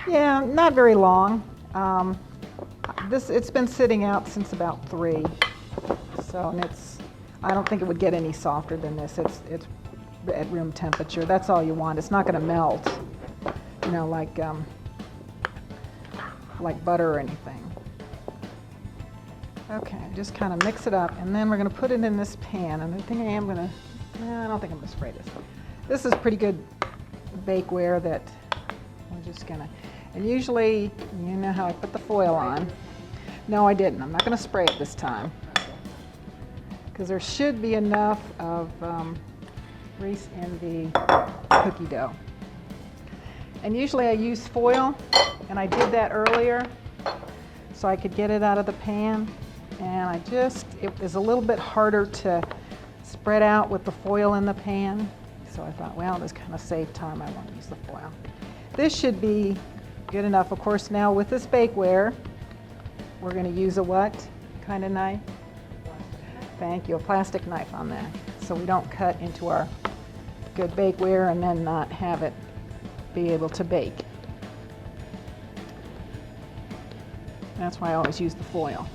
Yeah, not very long. It's been sitting out since about 3, so and I don't think it would get any softer than this. It's at room temperature. That's all you want. It's not going to melt, you know, like butter or anything. Okay, just kind of mix it up, and then we're going to put it in this pan. And I think I am going to. I don't think I'm going to spray this. This is pretty good bakeware that I'm just going to. And usually, you know how I put the foil on. No, I didn't. I'm not going to spray it this time because there should be enough of grease in the cookie dough. And usually I use foil, and I did that earlier so I could get it out of the pan. And it was a little bit harder to spread out with the foil in the pan. So I thought, well, this kind of saved time. I want to use the foil. This should be good enough. Of course, now with this bakeware, we're going to use a what kind of knife? Thank you, a plastic knife on that, so we don't cut into our good bakeware and then not have it be able to bake. That's why I always use the foil.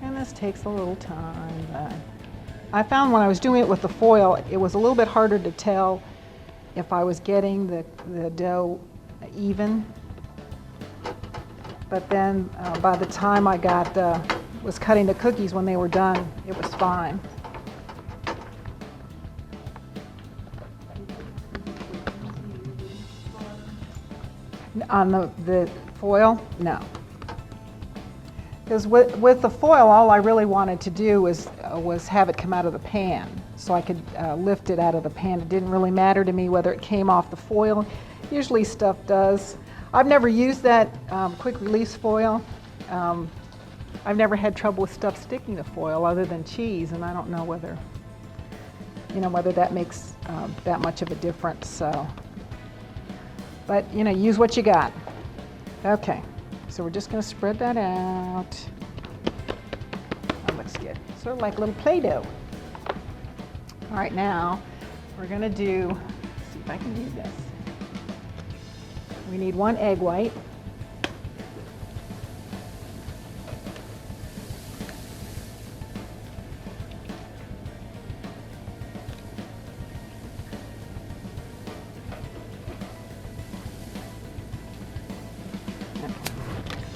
And this takes a little time. I found when I was doing it with the foil, it was a little bit harder to tell if I was getting the dough even. But then by the time I was cutting the cookies when they were done, it was fine. On the foil, no. Because with the foil, all I really wanted to do was have it come out of the pan, so I could lift it out of the pan. It didn't really matter to me whether it came off the foil. Usually stuff does. I've never used that quick release foil. I've never had trouble with stuff sticking to foil other than cheese, and I don't know whether that makes that much of a difference. So, but use what you got. Okay, so we're just going to spread that out. That looks good. Sort of like a little Play-Doh. All right, now we're going to see if I can do this. We need 1 egg white.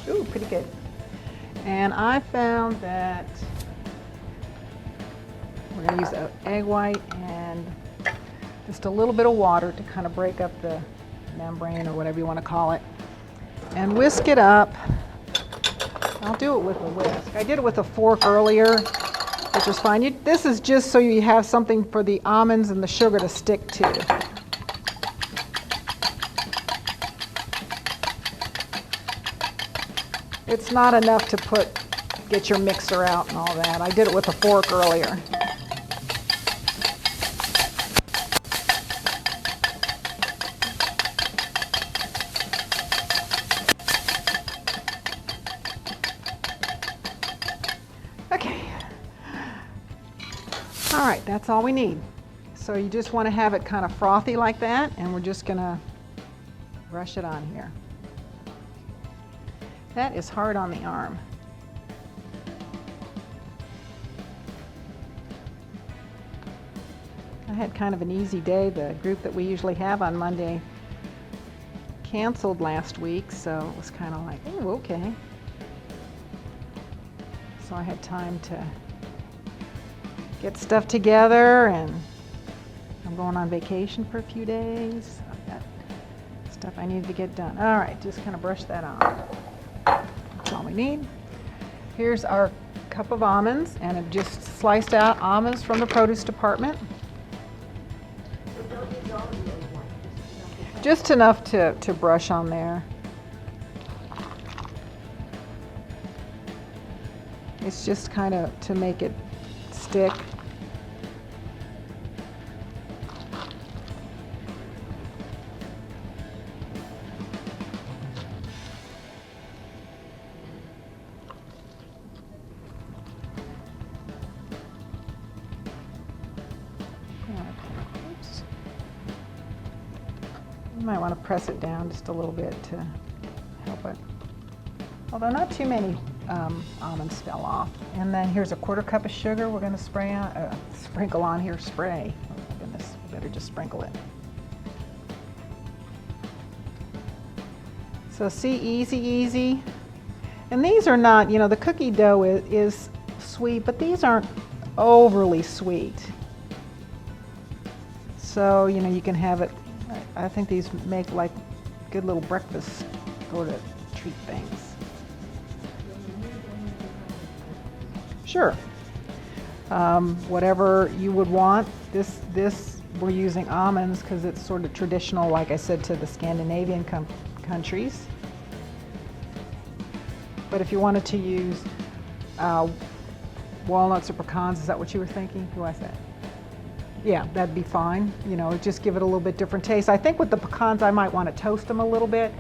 Ooh, pretty good. And I found that we're going to use an egg white and just a little bit of water to kind of break up the membrane or whatever you want to call it, and whisk it up. I'll do it with a whisk. I did it with a fork earlier, which is fine. This is just so you have something for the almonds and the sugar to stick to. It's not enough to get your mixer out and all that. I did it with a fork earlier. Okay. All right, that's all we need. So you just want to have it kind of frothy like that, and we're just going to brush it on here. That is hard on the arm. I had kind of an easy day. The group that we usually have on Monday canceled last week, so it was kind of like, oh, okay. So I had time to get stuff together, and I'm going on vacation for a few days. I've got stuff I need to get done. All right, just kind of brush that on. That's all we need. Here's our cup of almonds, and I've just sliced out almonds from the produce department. Just enough to brush on there. It's just kind of to make it stick. You might want to press it down just a little bit to help it. Although not too many almonds fell off. And then here's a 1/4 cup of sugar we're going to sprinkle on here. Spray. Oh my goodness, better just sprinkle it. So see, easy. And these are not, you know, the cookie dough is sweet, but these aren't overly sweet. So, you know, you can have it, I think these make like good little breakfast sort of treat things. Sure. Whatever you would want. This we're using almonds because it's sort of traditional, like I said, to the Scandinavian countries. But if you wanted to use walnuts or pecans, is that what you were thinking? Who was that? Yeah, that'd be fine. You know, just give it a little bit different taste. I think with the pecans, I might want to toast them a little bit.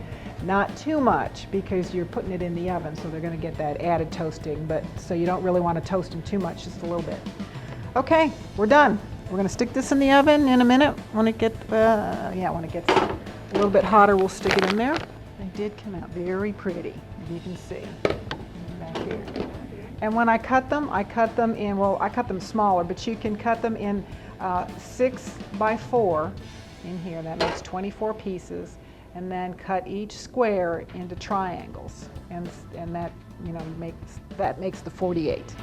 Not too much because you're putting it in the oven, so they're going to get that added toasting, but so you don't really want to toast them too much, just a little bit. Okay, we're done. We're going to stick this in the oven in a minute. When it gets a little bit hotter, we'll stick it in there. They did come out very pretty, as you can see back here. And when I cut them in, well, I cut them smaller, but you can cut them in 6 by 4 in here. That makes 24 pieces. And then cut each square into triangles, and that, you know, makes the 48.